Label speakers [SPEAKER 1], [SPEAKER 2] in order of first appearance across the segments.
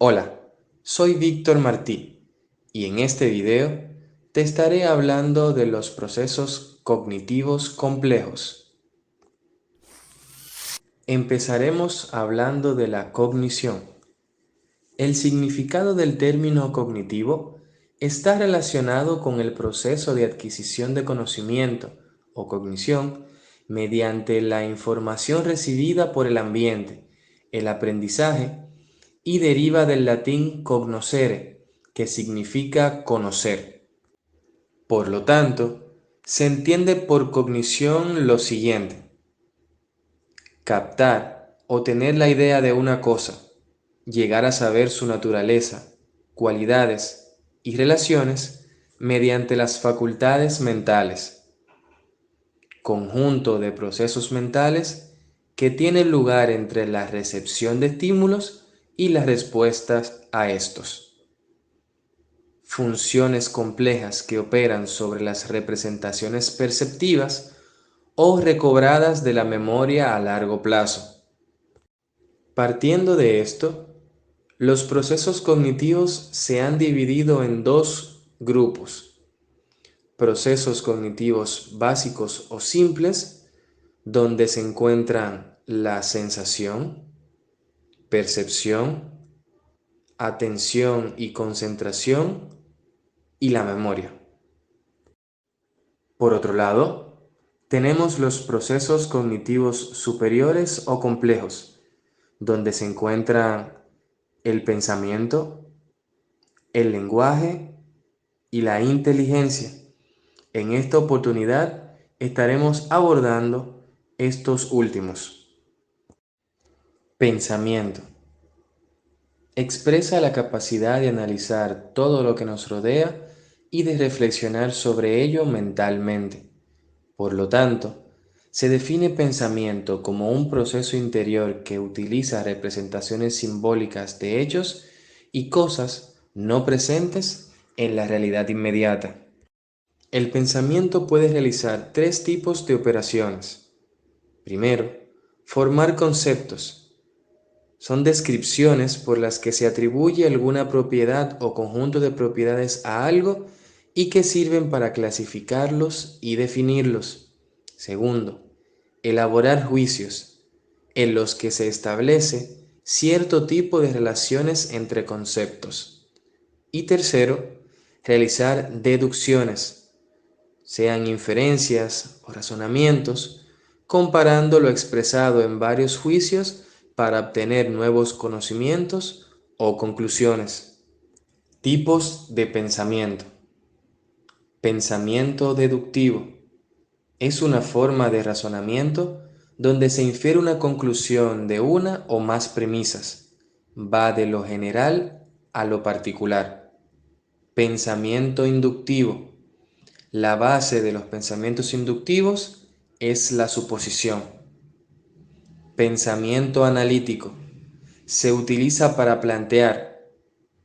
[SPEAKER 1] Hola, soy Víctor Martí y en este video te estaré hablando de los procesos cognitivos complejos. Empezaremos hablando de la cognición. El significado del término cognitivo está relacionado con el proceso de adquisición de conocimiento o cognición mediante la información recibida por el ambiente, el aprendizaje, y deriva del latín cognoscere, que significa conocer. Por lo tanto, se entiende por cognición lo siguiente: captar o tener la idea de una cosa, llegar a saber su naturaleza, cualidades y relaciones mediante las facultades mentales, conjunto de procesos mentales que tienen lugar entre la recepción de estímulos y las respuestas a estos. Funciones complejas que operan sobre las representaciones perceptivas o recobradas de la memoria a largo plazo. Partiendo de esto, los procesos cognitivos se han dividido en dos grupos: procesos cognitivos básicos o simples, donde se encuentran la sensación, percepción, atención y concentración, y la memoria. Por otro lado, tenemos los procesos cognitivos superiores o complejos, donde se encuentran el pensamiento, el lenguaje y la inteligencia. En esta oportunidad estaremos abordando estos últimos. Pensamiento. Expresa la capacidad de analizar todo lo que nos rodea y de reflexionar sobre ello mentalmente. Por lo tanto, se define pensamiento como un proceso interior que utiliza representaciones simbólicas de hechos y cosas no presentes en la realidad inmediata. El pensamiento puede realizar tres tipos de operaciones. Primero, formar conceptos. Son descripciones por las que se atribuye alguna propiedad o conjunto de propiedades a algo y que sirven para clasificarlos y definirlos. Segundo, elaborar juicios, en los que se establece cierto tipo de relaciones entre conceptos. Y tercero, realizar deducciones, sean inferencias o razonamientos, comparando lo expresado en varios juicios para obtener nuevos conocimientos o conclusiones. Tipos de pensamiento. Pensamiento deductivo. Es una forma de razonamiento donde se infiere una conclusión de una o más premisas. Va de lo general a lo particular. Pensamiento inductivo. La base de los pensamientos inductivos es la suposición. Pensamiento analítico. Se utiliza para plantear,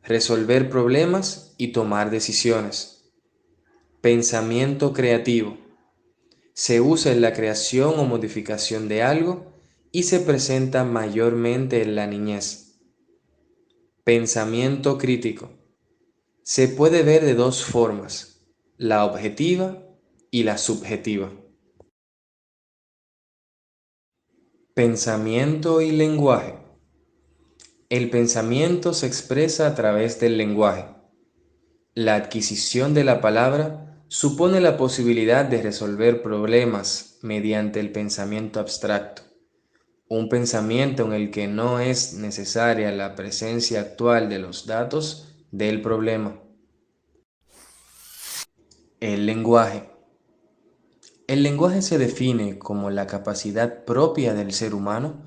[SPEAKER 1] resolver problemas y tomar decisiones. Pensamiento creativo. Se usa en la creación o modificación de algo y se presenta mayormente en la niñez. Pensamiento crítico. Se puede ver de dos formas: la objetiva y la subjetiva. Pensamiento y lenguaje. El pensamiento se expresa a través del lenguaje. La adquisición de la palabra supone la posibilidad de resolver problemas mediante el pensamiento abstracto, un pensamiento en el que no es necesaria la presencia actual de los datos del problema. El lenguaje. El lenguaje se define como la capacidad propia del ser humano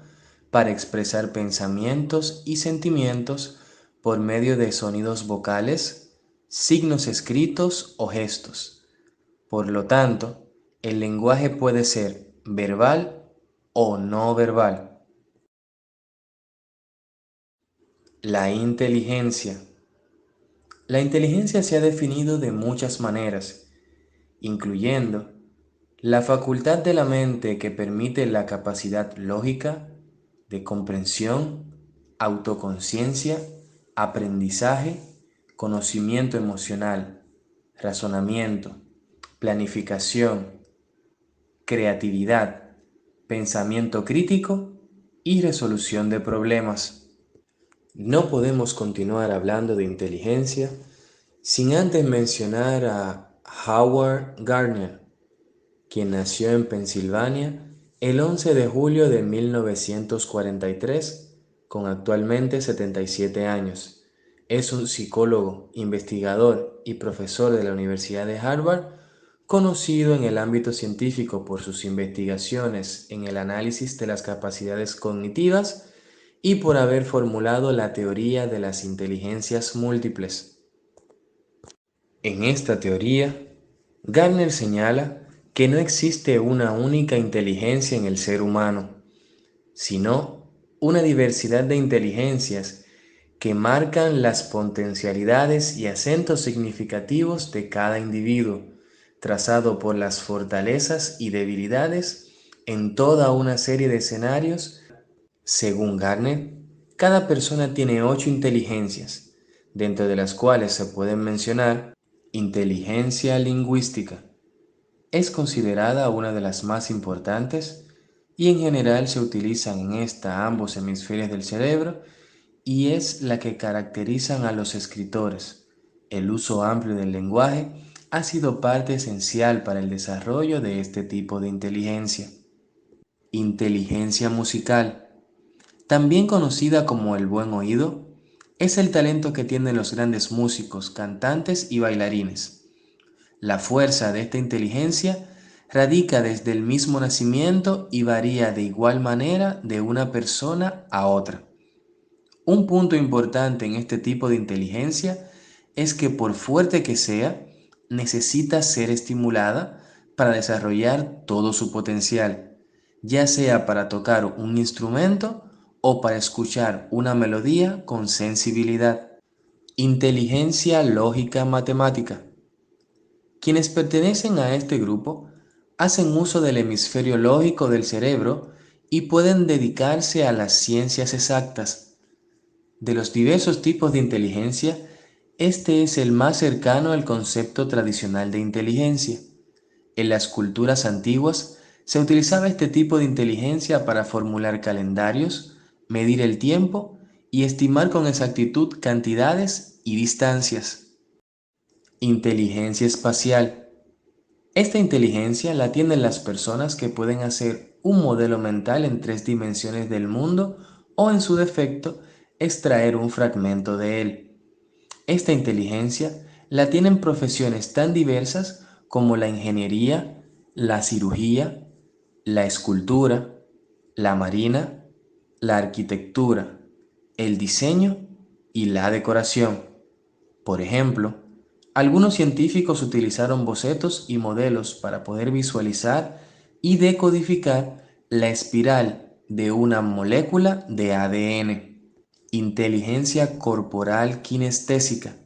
[SPEAKER 1] para expresar pensamientos y sentimientos por medio de sonidos vocales, signos escritos o gestos. Por lo tanto, el lenguaje puede ser verbal o no verbal. La inteligencia. La inteligencia se ha definido de muchas maneras, incluyendo la facultad de la mente que permite la capacidad lógica, de comprensión, autoconciencia aprendizaje, conocimiento emocional, razonamiento, planificación, creatividad, pensamiento crítico y resolución de problemas. No podemos continuar hablando de inteligencia sin antes mencionar a Howard Gardner, quien nació en Pensilvania el 11 de julio de 1943, con actualmente 77 años. Es un psicólogo, investigador y profesor de la Universidad de Harvard, conocido en el ámbito científico por sus investigaciones en el análisis de las capacidades cognitivas y por haber formulado la teoría de las inteligencias múltiples. En esta teoría, Gardner señala que no existe una única inteligencia en el ser humano, sino una diversidad de inteligencias que marcan las potencialidades y acentos significativos de cada individuo, trazado por las fortalezas y debilidades en toda una serie de escenarios. Según Gardner, cada persona tiene 8 inteligencias, dentro de las cuales se pueden mencionar inteligencia lingüística. Es considerada una de las más importantes y en general se utilizan en esta ambos hemisferios del cerebro y es la que caracterizan a los escritores. El uso amplio del lenguaje ha sido parte esencial para el desarrollo de este tipo de inteligencia. Inteligencia musical, también conocida como el buen oído, es el talento que tienen los grandes músicos, cantantes y bailarines. La fuerza de esta inteligencia radica desde el mismo nacimiento y varía de igual manera de una persona a otra. Un punto importante en este tipo de inteligencia es que por fuerte que sea, necesita ser estimulada para desarrollar todo su potencial, ya sea para tocar un instrumento o para escuchar una melodía con sensibilidad. Inteligencia lógica matemática. Quienes pertenecen a este grupo hacen uso del hemisferio lógico del cerebro y pueden dedicarse a las ciencias exactas. De los diversos tipos de inteligencia, este es el más cercano al concepto tradicional de inteligencia. En las culturas antiguas se utilizaba este tipo de inteligencia para formular calendarios, medir el tiempo y estimar con exactitud cantidades y distancias. Inteligencia espacial. Esta inteligencia la tienen las personas que pueden hacer un modelo mental en 3 dimensiones del mundo o, en su defecto, extraer un fragmento de él. Esta inteligencia la tienen profesiones tan diversas como la ingeniería, la cirugía, la escultura, la marina, la arquitectura, el diseño y la decoración. Por ejemplo, algunos científicos utilizaron bocetos y modelos para poder visualizar y decodificar la espiral de una molécula de ADN. Inteligencia corporal kinestésica.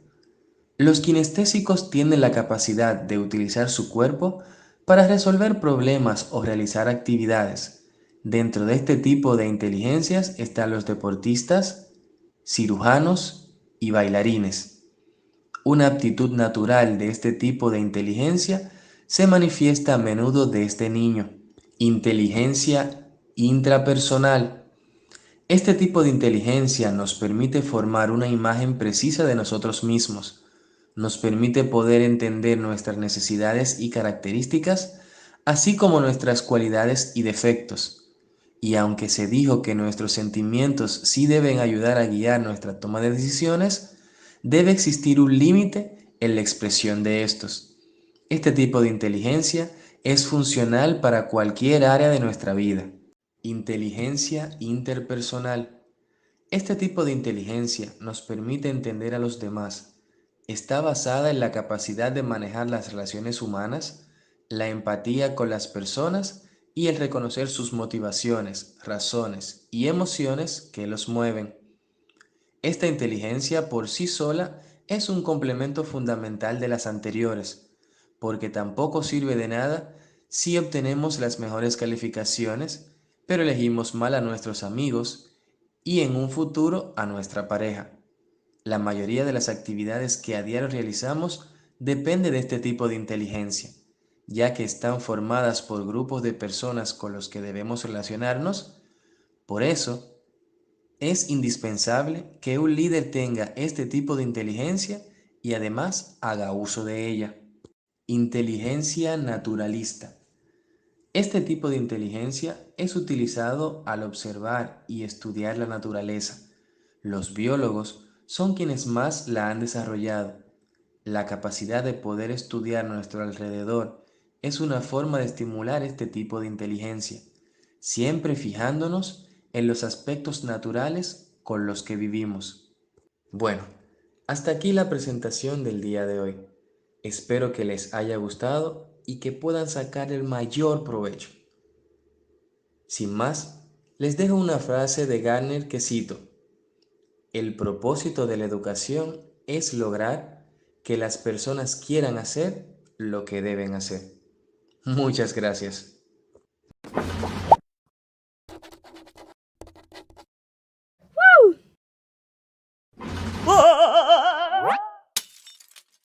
[SPEAKER 1] Los kinestésicos tienen la capacidad de utilizar su cuerpo para resolver problemas o realizar actividades. Dentro de este tipo de inteligencias están los deportistas, cirujanos y bailarines. Una aptitud natural de este tipo de inteligencia se manifiesta a menudo desde niño. Inteligencia intrapersonal. Este tipo de inteligencia nos permite formar una imagen precisa de nosotros mismos, nos permite poder entender nuestras necesidades y características, así como nuestras cualidades y defectos. Y aunque se dijo que nuestros sentimientos sí deben ayudar a guiar nuestra toma de decisiones, debe existir un límite en la expresión de estos. Este tipo de inteligencia es funcional para cualquier área de nuestra vida. Inteligencia interpersonal. Este tipo de inteligencia nos permite entender a los demás. Está basada en la capacidad de manejar las relaciones humanas, la empatía con las personas y el reconocer sus motivaciones, razones y emociones que los mueven. Esta inteligencia por sí sola es un complemento fundamental de las anteriores, porque tampoco sirve de nada si obtenemos las mejores calificaciones, pero elegimos mal a nuestros amigos y en un futuro a nuestra pareja. La mayoría de las actividades que a diario realizamos depende de este tipo de inteligencia, ya que están formadas por grupos de personas con los que debemos relacionarnos. Por eso, es indispensable que un líder tenga este tipo de inteligencia y además haga uso de ella. Inteligencia naturalista. Este tipo de inteligencia es utilizado al observar y estudiar la naturaleza. Los biólogos son quienes más la han desarrollado. La capacidad de poder estudiar nuestro alrededor es una forma de estimular este tipo de inteligencia, siempre fijándonos en los aspectos naturales con los que vivimos. Bueno, hasta aquí la presentación del día de hoy. Espero que les haya gustado y que puedan sacar el mayor provecho. Sin más, les dejo una frase de Gardner que cito: el propósito de la educación es lograr que las personas quieran hacer lo que deben hacer. Muchas gracias.